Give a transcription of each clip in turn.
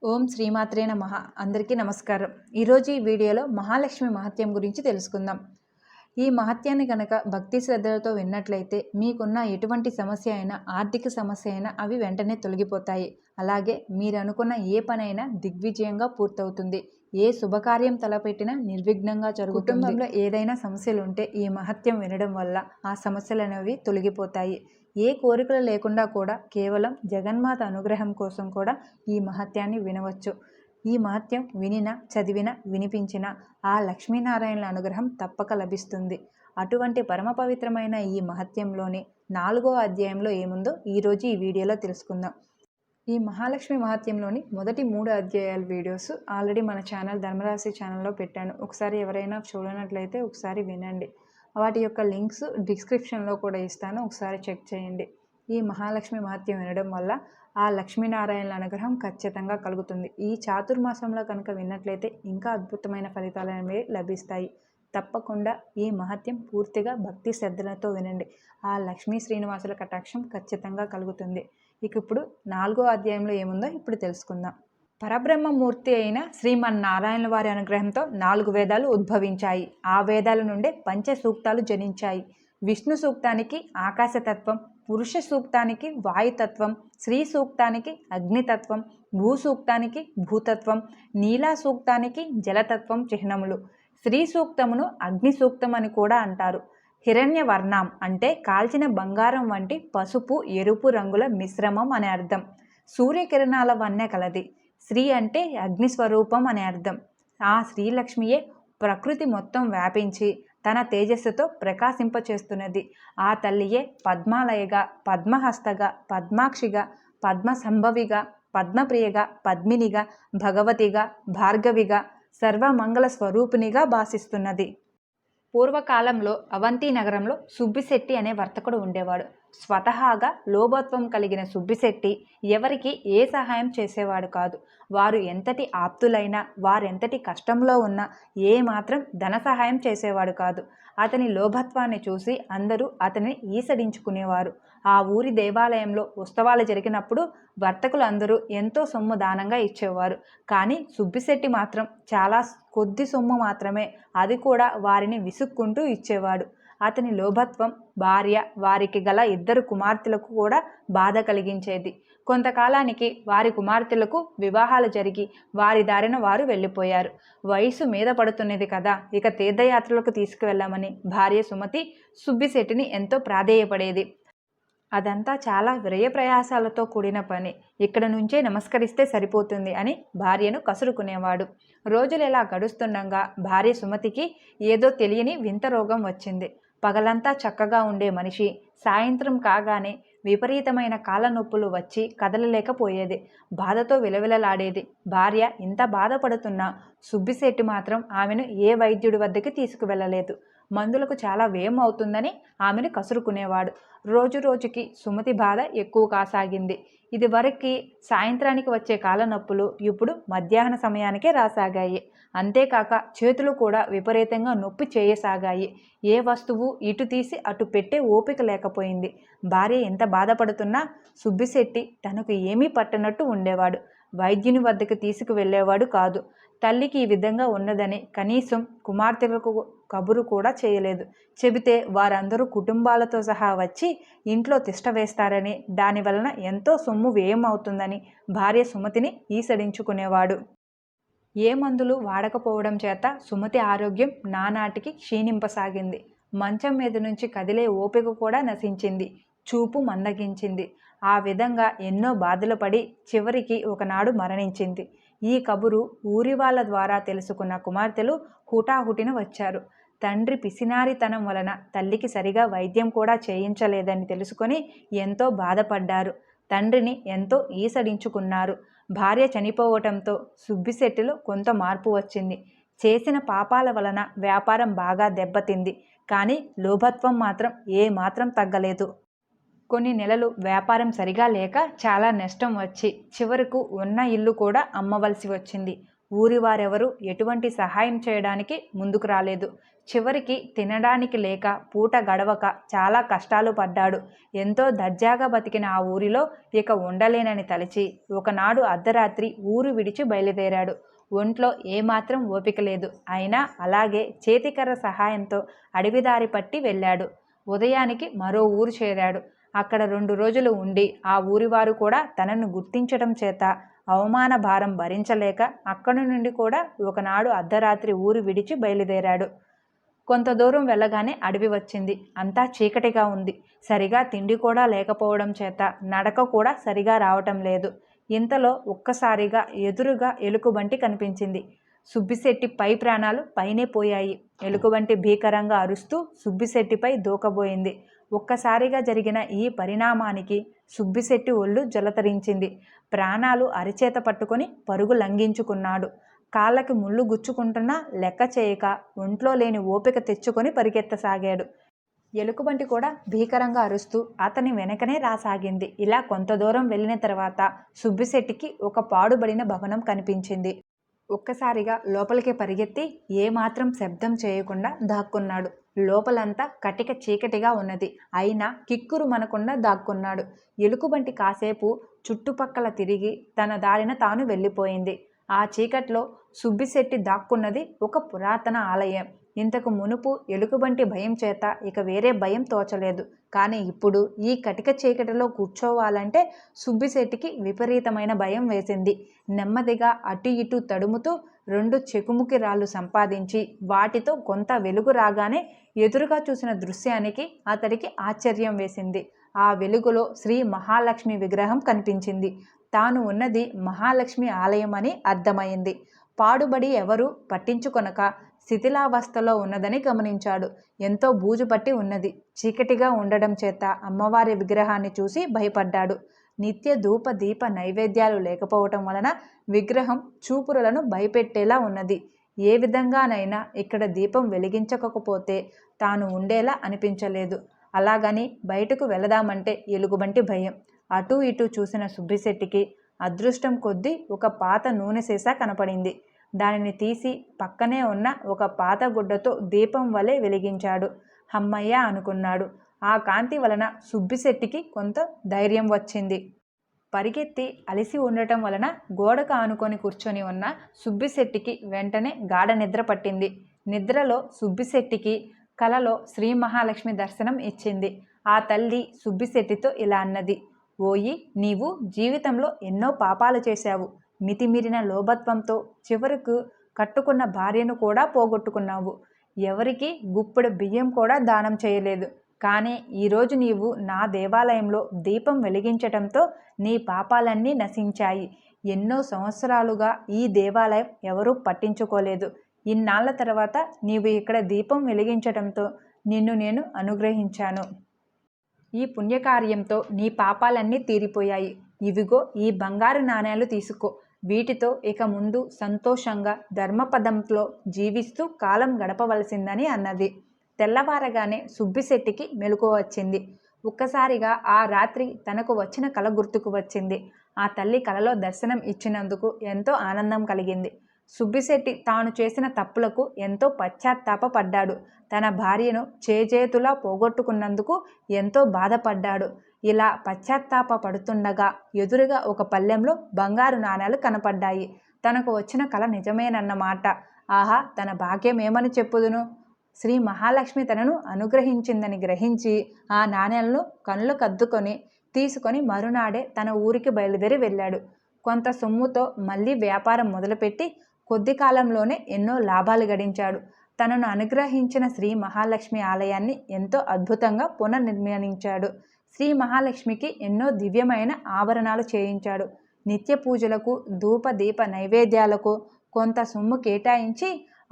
ఓం శ్రీమాత్రే నమః. అందరికీ నమస్కారం. ఈరోజు ఈ వీడియోలో మహాలక్ష్మి మహత్యం గురించి తెలుసుకుందాం. ఈ మహత్యాన్ని కనుక భక్తి శ్రద్ధలతో విన్నట్లయితే మీకున్న ఎటువంటి సమస్య అయినా, ఆర్థిక సమస్య అయినా అవి వెంటనే తొలగిపోతాయి. అలాగే మీరు అనుకున్న ఏ పనైనా దిగ్విజయంగా పూర్తవుతుంది. ఏ శుభకార్యం తలపెట్టినా నిర్విఘ్నంగా జరుగుతుంది. కుటుంబంలో ఏదైనా సమస్యలు ఉంటే ఈ మహత్యం వినడం వల్ల ఆ సమస్యలు అనేవి తొలగిపోతాయి. ఏ కోరికలు లేకుండా కూడా కేవలం జగన్మాత అనుగ్రహం కోసం కూడా ఈ మహత్యాన్ని వినవచ్చు. ఈ మహత్యం వినినా, చదివినా, వినిపించినా ఆ లక్ష్మీనారాయణుల అనుగ్రహం తప్పక లభిస్తుంది. అటువంటి పరమ పవిత్రమైన ఈ మహత్యంలోని 4వ అధ్యాయంలో ఏముందో ఈరోజు ఈ వీడియోలో తెలుసుకుందాం. ఈ మహాలక్ష్మి మహత్యంలోని మొదటి 3 అధ్యాయాల వీడియోస్ ఆల్రెడీ మన ఛానల్ ధర్మరాశి ఛానల్లో పెట్టాను. ఒకసారి ఎవరైనా చూడనట్లయితే ఒకసారి వినండి. వాటి యొక్క లింక్స్ డిస్క్రిప్షన్లో కూడా ఇస్తాను, ఒకసారి చెక్ చేయండి. ఈ మహాలక్ష్మి మహత్యం వినడం వల్ల ఆ లక్ష్మీనారాయణుల అనుగ్రహం ఖచ్చితంగా కలుగుతుంది. ఈ చాతుర్మాసంలో కనుక విన్నట్లయితే ఇంకా అద్భుతమైన ఫలితాలు అనేవి లభిస్తాయి. తప్పకుండా ఈ మహత్యం పూర్తిగా భక్తి శ్రద్ధలతో వినండి. ఆ లక్ష్మీ శ్రీనివాసుల కటాక్షం ఖచ్చితంగా కలుగుతుంది. ఇక ఇప్పుడు 4వ అధ్యాయంలో ఏముందో ఇప్పుడు తెలుసుకుందాం. పరబ్రహ్మమూర్తి అయిన శ్రీమన్నారాయణ వారి అనుగ్రహంతో 4 వేదాలు ఉద్భవించాయి. ఆ వేదాల నుండే పంచ సూక్తాలు జనించాయి. విష్ణు సూక్తానికి ఆకాశతత్వం, పురుష సూక్తానికి వాయుతత్వం, శ్రీ సూక్తానికి అగ్నితత్వం, భూ సూక్తానికి భూతత్వం, నీలా సూక్తానికి జలతత్వం చిహ్నములు. శ్రీ సూక్తమును అగ్ని సూక్తం అని కూడా అంటారు. హిరణ్యవర్ణం అంటే కాల్చిన బంగారం వంటి పసుపు, ఎరుపు రంగుల మిశ్రమం అనే అర్థం. సూర్యకిరణాల వన్నె కలది. శ్రీ అంటే అగ్నిస్వరూపం అనే అర్థం. ఆ శ్రీలక్ష్మియే ప్రకృతి మొత్తం వ్యాపించి తన తేజస్సుతో ప్రకాశింపచేస్తున్నది. ఆ తల్లియే పద్మాలయగా, పద్మహస్తగా, పద్మాక్షిగా, పద్మసంభవిగా, పద్మప్రియగా, పద్మినిగా, భగవతిగా, భార్గవిగా, సర్వమంగళ స్వరూపిణిగా భాసిస్తున్నది. పూర్వకాలంలో అవంతి నగరంలో సుబ్బిశెట్టి అనే వర్తకుడు ఉండేవాడు. స్వతహాగా లోభత్వం కలిగిన సుబ్బిశెట్టి ఎవరికి ఏ సహాయం చేసేవాడు కాదు. వారు ఎంతటి ఆప్తులైనా, వారెంతటి కష్టంలో ఉన్నా ఏమాత్రం ధన సహాయం చేసేవాడు కాదు. అతని లోభత్వాన్ని చూసి అందరూ అతనిని ఈసడించుకునేవారు. ఆ ఊరి దేవాలయంలో ఉత్సవాలు జరిగినప్పుడు వర్తకులు అందరూ ఎంతో సొమ్ము దానంగా ఇచ్చేవారు. కానీ సుబ్బిశెట్టి మాత్రం చాలా కొద్ది సొమ్ము మాత్రమే, అది కూడా వారిని విసుక్కుంటూ ఇచ్చేవాడు. అతని లోభత్వం భార్య, వారికి గల 2 కుమార్తెలకు కూడా బాధ కలిగించేది. కొంతకాలానికి వారి కుమార్తెలకు వివాహాలు జరిగి వారి దారిన వారు వెళ్ళిపోయారు. వయసు మీద పడుతున్నది కదా, ఇక తీర్థయాత్రలకు తీసుకువెళ్ళామని భార్య సుమతి సుబ్బిశెట్టిని ఎంతో ప్రాధేయపడేది. అదంతా చాలా వ్యయప్రయాసాలతో కూడిన పని, ఇక్కడ నుంచే నమస్కరిస్తే సరిపోతుంది అని భార్యను కసురుకునేవాడు. రోజులు ఎలా గడుస్తుండగా భార్య సుమతికి ఏదో తెలియని వింత రోగం వచ్చింది. పగలంతా చక్కగా ఉండే మనిషి సాయంత్రం కాగానే విపరీతమైన కాళ్ళ నొప్పులు వచ్చి కదలలేకపోయేది. బాధతో విలవిలలాడేది. భార్య ఇంత బాధపడుతున్నా సుబ్బిశెట్టి మాత్రం ఆమెను ఏ వైద్యుడి వద్దకు తీసుకువెళ్ళలేదు. మందులకు చాలా వ్యయం అవుతుందని ఆమెను కసురుకునేవాడు. రోజు రోజుకి సుమతి బాధ ఎక్కువ కాసాగింది. ఇదివరకు సాయంత్రానికి వచ్చే కాళ్ళ నొప్పులు ఇప్పుడు మధ్యాహ్న సమయానికే రాసాగాయి. అంతేకాక చేతులు కూడా విపరీతంగా నొప్పి చేయసాగాయి. ఏ వస్తువు ఇటు తీసి అటు పెట్టే ఓపిక లేకపోయింది. భార్య ఎంత బాధపడుతున్నా సుబ్బిశెట్టి తనకు ఏమీ పట్టనట్టు ఉండేవాడు. వైద్యుని వద్దకు తీసుకువెళ్ళేవాడు కాదు. తల్లికి ఈ విధంగా ఉన్నదని కనీసం కుమార్తెలకు కబురు కూడా చేయలేదు. చెబితే వారందరూ కుటుంబాలతో సహా వచ్చి ఇంట్లో తిష్ట వేస్తారని, దాని వలన ఎంతో సొమ్ము వ్యయం అవుతుందని భార్య సుమతిని ఈసడించుకునేవాడు. ఏ మందులు వాడకపోవడం చేత సుమతి ఆరోగ్యం నానాటికి క్షీణింపసాగింది. మంచం మీద నుంచి కదిలే ఓపిక కూడా నశించింది. చూపు మందగించింది. ఆ విధంగా ఎన్నో బాధలు పడి చివరికి ఒకనాడు మరణించింది. ఈ కబురు ఊరి వాళ్ళ ద్వారా తెలుసుకున్న కుమార్తెలు హుటాహుటిన వచ్చారు. తండ్రి పిసినారితనం వలన తల్లికి సరిగా వైద్యం కూడా చేయించలేదని తెలుసుకొని ఎంతో బాధపడ్డారు. తండ్రిని ఎంతో ఈసడించుకున్నారు. భార్య చనిపోవటంతో సుబ్బిశెట్టిలో కొంత మార్పు వచ్చింది. చేసిన పాపాల వలన వ్యాపారం బాగా దెబ్బతింది. కానీ లోభత్వం మాత్రం ఏమాత్రం తగ్గలేదు. కొన్ని నెలలు వ్యాపారం సరిగా లేక చాలా నష్టం వచ్చి చివరకు ఉన్న ఇల్లు కూడా అమ్మవలసి వచ్చింది. ఊరి వారెవరూ ఎటువంటి సహాయం చేయడానికి ముందుకు రాలేదు. చివరికి తినడానికి లేక పూట గడవక చాలా కష్టాలు పడ్డాడు. ఎంతో దర్జాగా బతికిన ఆ ఊరిలో ఇక ఉండలేనని తలచి ఒకనాడు అర్ధరాత్రి ఊరు విడిచి బయలుదేరాడు. ఒంట్లో ఏమాత్రం ఓపిక లేదు. అయినా అలాగే చేతికర్ర సహాయంతో అడవిదారి పట్టి వెళ్ళాడు. ఉదయానికి మరో ఊరు చేరాడు. అక్కడ 2 రోజులు ఉండి ఆ ఊరివారు కూడా తనను గుర్తించడం చేత అవమాన భారం భరించలేక అక్కడి నుండి కూడా ఒకనాడు అర్ధరాత్రి ఊరు విడిచి బయలుదేరాడు. కొంత దూరం వెళ్ళగానే అడవి వచ్చింది. అంతా చీకటిగా ఉంది. సరిగా తిండి కూడా లేకపోవడం చేత నడక కూడా సరిగా రావటం లేదు. ఇంతలో ఒక్కసారిగా ఎదురుగా ఎలుకబంటి కనిపించింది. సుబ్బిశెట్టి పై ప్రాణాలు పైనే పోయాయి. ఎలుకబంటి భీకరంగా అరుస్తూ సుబ్బిశెట్టిపై దూకబోయింది. ఒక్కసారిగా జరిగిన ఈ పరిణామానికి సుబ్బిశెట్టి ఒళ్ళు జలతరించింది. ప్రాణాలు అరిచేత పట్టుకొని పరుగు లంఘించుకున్నాడు. కాళ్ళకి ముళ్ళు గుచ్చుకుంటున్నా లెక్క చేయక ఒంట్లో లేని ఓపిక తెచ్చుకొని పరిగెత్తసాగాడు. ఎలుకబంటి కూడా భీకరంగా అరుస్తూ అతని వెనకనే రాసాగింది. ఇలా కొంత దూరం వెళ్ళిన తర్వాత సుబ్బిశెట్టికి ఒక పాడుబడిన భవనం కనిపించింది. ఒక్కసారిగా లోపలికి పరిగెత్తి ఏమాత్రం శబ్దం చేయకుండా దాక్కున్నాడు. లోపలంతా కటిక చీకటిగా ఉన్నది. అయినా కిక్కురు మనకుండా దాక్కున్నాడు. ఎలుకబంటి కాసేపు చుట్టుపక్కల తిరిగి తన దారిన తాను వెళ్ళిపోయింది. ఆ చీకట్లో సుబ్బిశెట్టి దాక్కున్నది ఒక పురాతన ఆలయం. ఇంతకు మునుపు ఎలుకబంటి భయం చేత ఇక వేరే భయం తోచలేదు. కానీ ఇప్పుడు ఈ కటిక చీకటిలో కూర్చోవాలంటే సుబ్బిశెట్టికి విపరీతమైన భయం వేసింది. నెమ్మదిగా అటు ఇటు తడుముతూ 2 చెకుముకి రాళ్ళు సంపాదించి వాటితో కొంత వెలుగు రాగానే ఎదురుగా చూసిన దృశ్యానికి అతడికి ఆశ్చర్యం వేసింది. ఆ వెలుగులో శ్రీ మహాలక్ష్మి విగ్రహం కనిపించింది. తాను ఉన్నది మహాలక్ష్మి ఆలయం అని అర్థమైంది. పాడుబడి ఎవరూ పట్టించుకొనక శిథిలావస్థలో ఉన్నదని గమనించాడు. ఎంతో బూజు పట్టి ఉన్నది. చీకటిగా ఉండడం చేత అమ్మవారి విగ్రహాన్ని చూసి భయపడ్డాడు. నిత్య ధూప దీప నైవేద్యాలు లేకపోవటం వలన విగ్రహం చూపురులను భయపెట్టేలా ఉన్నది. ఏ విధంగానైనా ఇక్కడ దీపం వెలిగించకపోతే తాను ఉండేలా అనిపించలేదు. అలాగని బయటకు వెళదామంటే ఎలుగుబంటి భయం. అటూ ఇటూ చూసిన సుబ్బిశెట్టికి అదృష్టం కొద్దీ ఒక పాత నూనె సీసా కనపడింది. దానిని తీసి పక్కనే ఉన్న ఒక పాత గుడ్డతో దీపం వలె వెలిగించాడు. హమ్మయ్య అనుకున్నాడు. ఆ కాంతి వలన సుబ్బిశెట్టికి కొంత ధైర్యం వచ్చింది. పరిగెత్తి అలిసి ఉండటం వలన గోడకు ఆనుకొని కూర్చొని ఉన్న సుబ్బిశెట్టికి వెంటనే గాఢ నిద్ర పట్టింది. నిద్రలో సుబ్బిశెట్టికి కలలో శ్రీ మహాలక్ష్మి దర్శనం ఇచ్చింది. ఆ తల్లి సుబ్బిశెట్టితో ఇలా అన్నది: ఓయి, నీవు జీవితంలో ఎన్నో పాపాలు చేశావు. మితిమీరిన లోభత్వంతో చివరకు కట్టుకున్న భార్యను కూడా పోగొట్టుకున్నావు. ఎవరికి గుప్పెడు బియ్యం కూడా దానం చేయలేదు. కానీ ఈరోజు నీవు నా దేవాలయంలో దీపం వెలిగించటంతో నీ పాపాలన్నీ నశించాయి. ఎన్నో సంవత్సరాలుగా ఈ దేవాలయం ఎవరూ పట్టించుకోలేదు. ఇన్నాళ్ల తర్వాత నీవు ఇక్కడ దీపం వెలిగించటంతో నిన్ను నేను అనుగ్రహించాను. ఈ పుణ్యకార్యంతో నీ పాపాలన్నీ తీరిపోయాయి. ఇవిగో ఈ బంగారు నాణేలు తీసుకో. వీటితో ఇక ముందు సంతోషంగా ధర్మపదంలో జీవిస్తూ కాలం గడపవలసిందని అన్నది. తెల్లవారగానే సుబ్బిశెట్టికి మెలకువ వచ్చింది. ఒక్కసారిగా ఆ రాత్రి తనకు వచ్చిన కల గుర్తుకు వచ్చింది. ఆ తల్లి కలలో దర్శనం ఇచ్చినందుకు ఎంతో ఆనందం కలిగింది. సుబ్బిశెట్టి తాను చేసిన తప్పులకు ఎంతో పశ్చాత్తాపపడ్డాడు. తన భార్యను చేజేతులా పోగొట్టుకున్నందుకు ఎంతో బాధపడ్డాడు. ఇలా పశ్చాత్తాప పడుతుండగా ఎదురుగా ఒక పళ్ళెంలో బంగారు నాణేలు కనపడ్డాయి. తనకు వచ్చిన కల నిజమేనన్నమాట. ఆహా, తన భాగ్యం ఏమని చెప్పుదును. శ్రీ మహాలక్ష్మి తనను అనుగ్రహించిందని గ్రహించి ఆ నాణేలను కళ్ళు కద్దుకొని తీసుకొని మరునాడే తన ఊరికి బయలుదేరి వెళ్ళాడు. కొంత సొమ్ముతో మళ్ళీ వ్యాపారం మొదలుపెట్టి కొద్ది కాలంలోనే ఎన్నో లాభాలు గడించాడు. తనను అనుగ్రహించిన శ్రీ మహాలక్ష్మి ఆలయాన్ని ఎంతో అద్భుతంగా పునర్నిర్మాణించాడు. శ్రీ మహాలక్ష్మికి ఎన్నో దివ్యమైన ఆభరణాలు చేయించాడు. నిత్య పూజలకు ధూప దీప నైవేద్యాలకు కొంత సొమ్ము కేటాయించి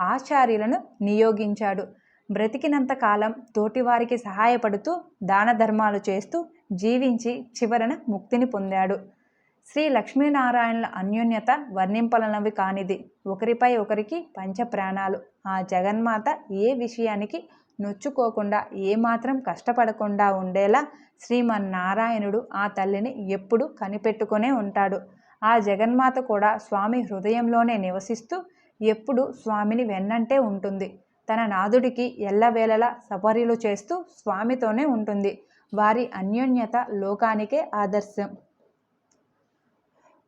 ఆచార్యులను నియోగించాడు. బ్రతికినంత కాలం తోటివారికి సహాయపడుతూ దాన ధర్మాలు చేస్తూ జీవించి చివరన ముక్తిని పొందాడు. శ్రీ లక్ష్మీనారాయణుల అన్యోన్యత వర్ణింపలనవి కానిది. ఒకరిపై ఒకరికి పంచప్రాణాలు. ఆ జగన్మాత ఏ విషయానికి నొచ్చుకోకుండా ఏమాత్రం కష్టపడకుండా ఉండేలా శ్రీమన్నారాయణుడు ఆ తల్లిని ఎప్పుడూ కనిపెట్టుకునే ఉంటాడు. ఆ జగన్మాత కూడా స్వామి హృదయంలోనే నివసిస్తూ ఎప్పుడు స్వామిని వెన్నంటే ఉంటుంది. తన నాథుడికి ఎల్లవేళలా సపర్యలు చేస్తూ స్వామితోనే ఉంటుంది. వారి అన్యోన్యత లోకానికే ఆదర్శం.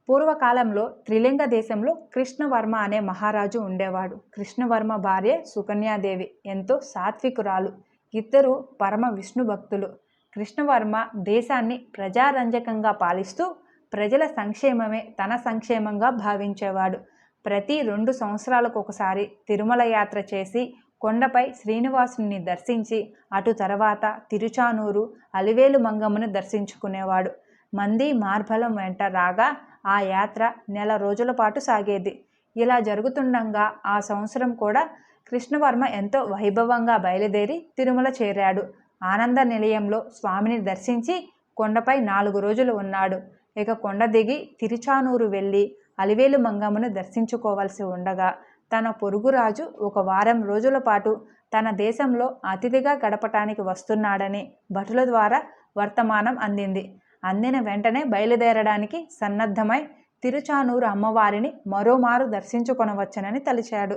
పూర్వకాలంలో త్రిలింగ దేశంలో కృష్ణవర్మ అనే మహారాజు ఉండేవాడు. కృష్ణవర్మ భార్య సుకన్యాదేవి ఎంతో సాత్వికురాలు. ఇద్దరు పరమ విష్ణు భక్తులు. కృష్ణవర్మ దేశాన్ని ప్రజారంజకంగా పాలిస్తూ ప్రజల సంక్షేమమే తన సంక్షేమంగా భావించేవాడు. ప్రతి 2 సంవత్సరాలకు ఒకసారి తిరుమల యాత్ర చేసి కొండపై శ్రీనివాసుని దర్శించి అటు తర్వాత తిరుచానూరు, అలివేలు మంగమ్మను దర్శించుకునేవాడు. మంది మార్బలం వెంట రాగా ఆ యాత్ర నెల రోజుల పాటు సాగేది. ఇలా జరుగుతుండగా ఆ సంవత్సరం కూడా కృష్ణవర్మ ఎంతో వైభవంగా బయలుదేరి తిరుమల చేరాడు. ఆనంద నిలయంలో స్వామిని దర్శించి కొండపై 4 రోజులు ఉన్నాడు. ఇక కొండ దిగి తిరుచానూరు వెళ్ళి అలివేలు మంగమ్మను దర్శించుకోవలసి ఉండగా తన పొరుగురాజు 1 వారం రోజుల పాటు తన దేశంలో అతిథిగా గడపటానికి వస్తున్నాడని భటుల ద్వారా వర్తమానం అందింది. అందిన వెంటనే బయలుదేరడానికి సన్నద్ధమై తిరుచానూరు అమ్మవారిని మరోమారు దర్శించుకొనవచ్చునని తలిచాడు.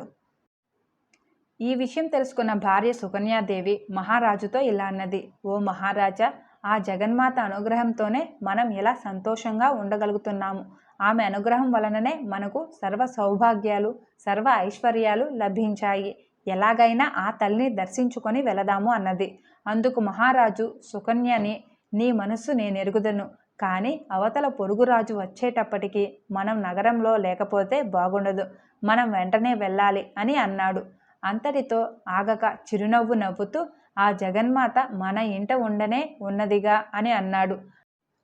ఈ విషయం తెలుసుకున్న భార్య సుకన్యాదేవి మహారాజుతో ఇలా అన్నది: ఓ మహారాజా, ఆ జగన్మాత అనుగ్రహంతోనే మనం ఇలా సంతోషంగా ఉండగలుగుతున్నాము. ఆమె అనుగ్రహం వలననే మనకు సర్వ సౌభాగ్యాలు, సర్వ ఐశ్వర్యాలు లభించాయి. ఎలాగైనా ఆ తల్లిని దర్శించుకొని వెళదాము అన్నది. అందుకు మహారాజు సుకన్యని, నీ మనస్సు నేనెరుగుదను, కానీ అవతల పొరుగురాజు వచ్చేటప్పటికి మనం నగరంలో లేకపోతే బాగుండదు. మనం వెంటనే వెళ్ళాలి అని అన్నాడు. అంతటితో ఆగక చిరునవ్వు నవ్వుతూ, ఆ జగన్మాత మన ఇంట ఉండనే ఉన్నదిగా అని అన్నాడు.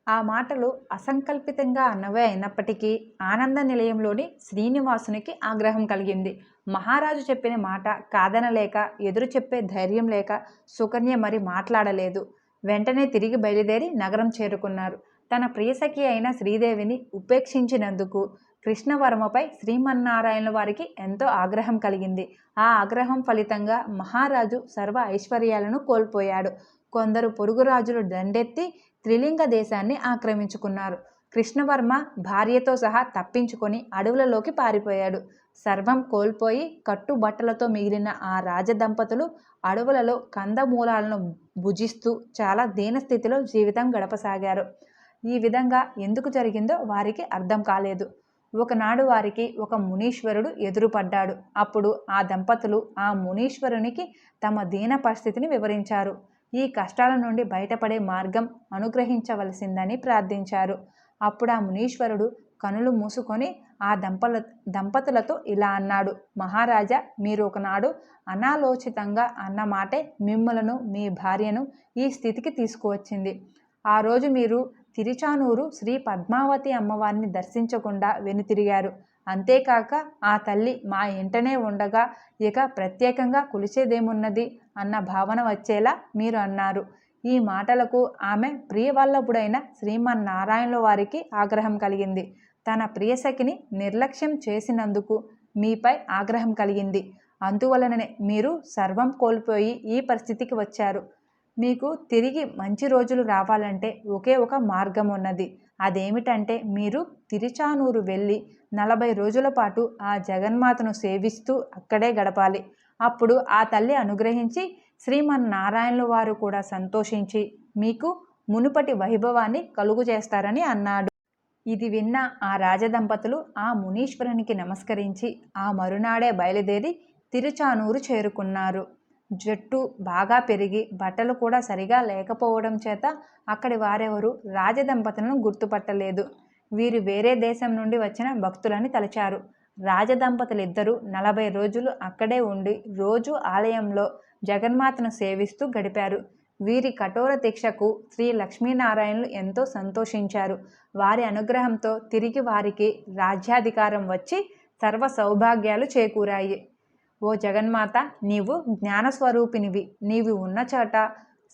ఆ మాటలు అసంకల్పితంగా అన్నవే అయినప్పటికీ ఆనంద నిలయంలోని శ్రీనివాసునికి ఆగ్రహం కలిగింది. మహారాజు చెప్పిన మాట కాదనలేక, ఎదురు చెప్పే ధైర్యం లేక సుకన్య మరి మాట్లాడలేదు. వెంటనే తిరిగి బయలుదేరి నగరం చేరుకున్నారు. తన ప్రియసఖి అయిన శ్రీదేవిని ఉపేక్షించినందుకు కృష్ణవర్మపై శ్రీమన్నారాయణ వారికి ఎంతో ఆగ్రహం కలిగింది. ఆ ఆగ్రహం ఫలితంగా మహారాజు సర్వ ఐశ్వర్యాలను కోల్పోయాడు. కొందరు పొరుగురాజులు దండెత్తి త్రిలింగ దేశాన్ని ఆక్రమించుకున్నారు. కృష్ణవర్మ భార్యతో సహా తప్పించుకొని అడవులలోకి పారిపోయాడు. సర్వం కోల్పోయి కట్టుబట్టలతో మిగిలిన ఆ రాజదంపతులు అడవులలో కందమూలాలను భుజిస్తూ చాలా దీనస్థితిలో జీవితం గడపసాగారు. ఈ విధంగా ఎందుకు జరిగిందో వారికి అర్థం కాలేదు. ఒకనాడు వారికి ఒక మునీశ్వరుడు ఎదురుపడ్డాడు. అప్పుడు ఆ దంపతులు ఆ మునీశ్వరునికి తమ దీన పరిస్థితిని వివరించారు. ఈ కష్టాల నుండి బయటపడే మార్గం అనుగ్రహించవలసిందని ప్రార్థించారు. అప్పుడు ఆ మునీశ్వరుడు కనులు మూసుకొని ఆ దంపతులతో ఇలా అన్నాడు: మహారాజా, మీరు ఒకనాడు అనాలోచితంగా అన్న మాటే మిమ్మలను, మీ భార్యను ఈ స్థితికి తీసుకువచ్చింది. ఆ రోజు మీరు తిరుచానూరు శ్రీ పద్మావతి అమ్మవారిని దర్శించకుండా వెనుతిరిగారు. అంతేకాక ఆ తల్లి మా ఇంటనే ఉండగా ఇక ప్రత్యేకంగా కొలిచేదేమున్నది అన్న భావన వచ్చేలా మీరు అన్నారు. ఈ మాటలకు ఆమె ప్రియవల్లభుడైన శ్రీమన్నారాయణుల వారికి ఆగ్రహం కలిగింది. తన ప్రియసఖిని నిర్లక్ష్యం చేసినందుకు మీపై ఆగ్రహం కలిగింది. అందువలననే మీరు సర్వం కోల్పోయి ఈ పరిస్థితికి వచ్చారు. మీకు తిరిగి మంచి రోజులు రావాలంటే ఒకే ఒక మార్గం ఉన్నది. అదేమిటంటే మీరు తిరుచానూరు వెళ్ళి 40 రోజుల పాటు ఆ జగన్మాతను సేవిస్తూ అక్కడే గడపాలి. అప్పుడు ఆ తల్లి అనుగ్రహించి శ్రీమన్నారాయణుల వారు కూడా సంతోషించి మీకు మునుపటి వైభవాన్ని కలుగు చేస్తారని అన్నాడు. ఇది విన్న ఆ రాజదంపతులు ఆ మునీశ్వరునికి నమస్కరించి ఆ మరునాడే బయలుదేరి తిరుచానూరు చేరుకున్నారు. జట్టు బాగా పెరిగి బట్టలు కూడా సరిగా లేకపోవడం చేత అక్కడి వారెవరూ రాజదంపతులను గుర్తుపట్టలేదు. వీరు వేరే దేశం నుండి వచ్చిన భక్తులని తలచారు. రాజదంపతులిద్దరూ 40 రోజులు అక్కడే ఉండి రోజు ఆలయంలో జగన్మాతను సేవిస్తూ గడిపారు. వీరి కఠోర దీక్షకు శ్రీ లక్ష్మీనారాయణులు ఎంతో సంతోషించారు. వారి అనుగ్రహంతో తిరిగి వారికి రాజ్యాధికారం వచ్చి సర్వ సౌభాగ్యాలు చేకూరాయి. ఓ జగన్మాత, నీవు జ్ఞానస్వరూపినివి. నీవు ఉన్న చోట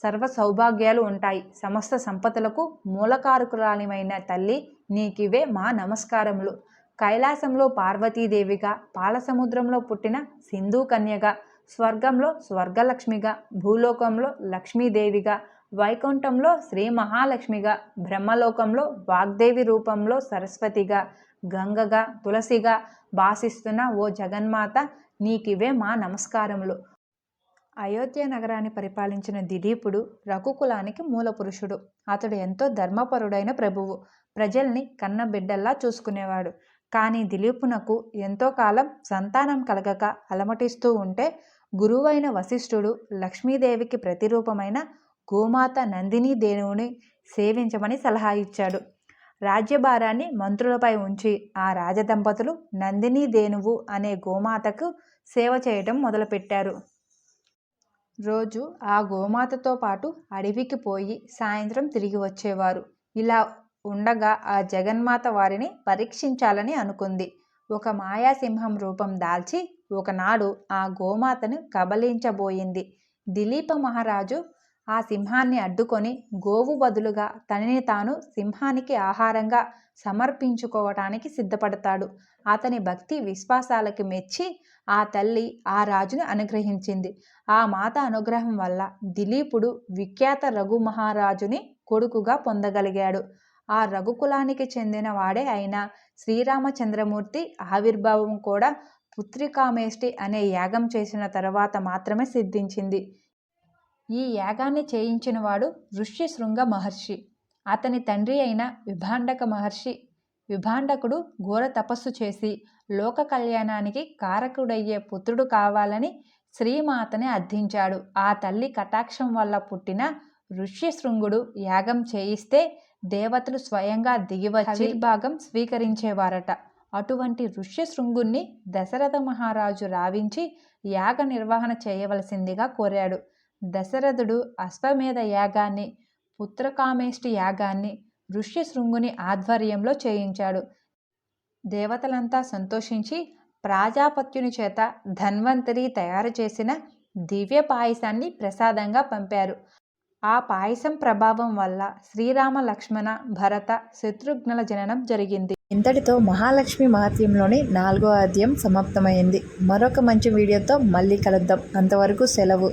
సర్వ సౌభాగ్యాలు ఉంటాయి. సమస్త సంపదలకు మూలకారకురాలివైన తల్లి, నీకివే మా నమస్కారములు. కైలాసంలో పార్వతీదేవిగా, పాలసముద్రంలో పుట్టిన సింధు కన్యగా, స్వర్గంలో స్వర్గలక్ష్మిగా, భూలోకంలో లక్ష్మీదేవిగా, వైకుంఠంలో శ్రీ మహాలక్ష్మిగా, బ్రహ్మలోకంలో వాగ్దేవి రూపంలో సరస్వతిగా, గంగగా, తులసిగా భాసిస్తున్న ఓ జగన్మాత, నీకివే మా నమస్కారములు. అయోధ్య నగరాన్ని పరిపాలించిన దిలీపుడు రఘుకులానికి మూల పురుషుడు. అతడు ఎంతో ధర్మపరుడైన ప్రభువు. ప్రజల్ని కన్నబిడ్డల్లా చూసుకునేవాడు. కానీ దిలీపునకు ఎంతో కాలం సంతానం కలగక అలమటిస్తూ ఉంటే గురువైన వశిష్ఠుడు లక్ష్మీదేవికి ప్రతిరూపమైన గోమాత నందినీ దేనువుని సేవించమని సలహా ఇచ్చాడు. రాజ్యభారాన్ని మంత్రులపై ఉంచి ఆ రాజదంపతులు నందినీ దేనువు అనే గోమాతకు సేవ చేయటం మొదలుపెట్టారు. రోజు ఆ గోమాతతో పాటు అడవికి పోయి సాయంత్రం తిరిగి వచ్చేవారు. ఇలా ఉండగా ఆ జగన్మాత వారిని పరీక్షించాలని అనుకుంది. ఒక మాయాసింహం రూపం దాల్చి ఒకనాడు ఆ గోమాతను కబళించబోయింది. దిలీప మహారాజు ఆ సింహాన్ని అడ్డుకొని గోవు బదులుగా తనని తాను సింహానికి ఆహారంగా సమర్పించుకోవటానికి సిద్ధపడతాడు. అతని భక్తి విశ్వాసాలకి మెచ్చి ఆ తల్లి ఆ రాజును అనుగ్రహించింది. ఆ మాత అనుగ్రహం వల్ల దిలీపుడు విఖ్యాత రఘు మహారాజుని కొడుకుగా పొందగలిగాడు. ఆ రఘుకులానికి చెందిన వాడే అయినా శ్రీరామచంద్రమూర్తి ఆవిర్భావం కూడా పుత్రికామేష్టి అనే యాగం చేసిన తర్వాత మాత్రమే సిద్ధించింది. ఈ యాగాన్ని చేయించినవాడు ఋష్యశృంగ మహర్షి. అతని తండ్రి అయిన విభాండక మహర్షి. విభాండకుడు ఘోర తపస్సు చేసి లోక కళ్యాణానికి కారకుడయ్యే పుత్రుడు కావాలని శ్రీమాతని అర్థించాడు. ఆ తల్లి కటాక్షం వల్ల పుట్టిన ఋష్యశృంగుడు యాగం చేయిస్తే దేవతలు స్వయంగా దిగివచ్చి భాగం స్వీకరించేవారట. అటువంటి ఋష్యశృంగుణ్ణి దశరథ మహారాజు రావించి యాగ నిర్వహణ చేయవలసిందిగా కోరాడు. దశరథుడు అశ్వమేధ యాగాన్ని, పుత్రకామేష్టి యాగాన్ని ఋష్యశృంగుని ఆధ్వర్యంలో చేయించాడు. దేవతలంతా సంతోషించి ప్రాజాపత్యుని చేత ధన్వంతరి తయారు చేసిన దివ్య పాయసాన్ని ప్రసాదంగా పంపారు. ఆ పాయసం ప్రభావం వల్ల శ్రీరామ, లక్ష్మణ, భరత, శత్రుఘ్నుల జననం జరిగింది. ఇంతటితో మహాలక్ష్మి మహత్యంలోని 4వ అధ్యాయం సమాప్తమైంది. మరొక మంచి వీడియోతో మళ్ళీ కలుద్దాం. అంతవరకు సెలవు.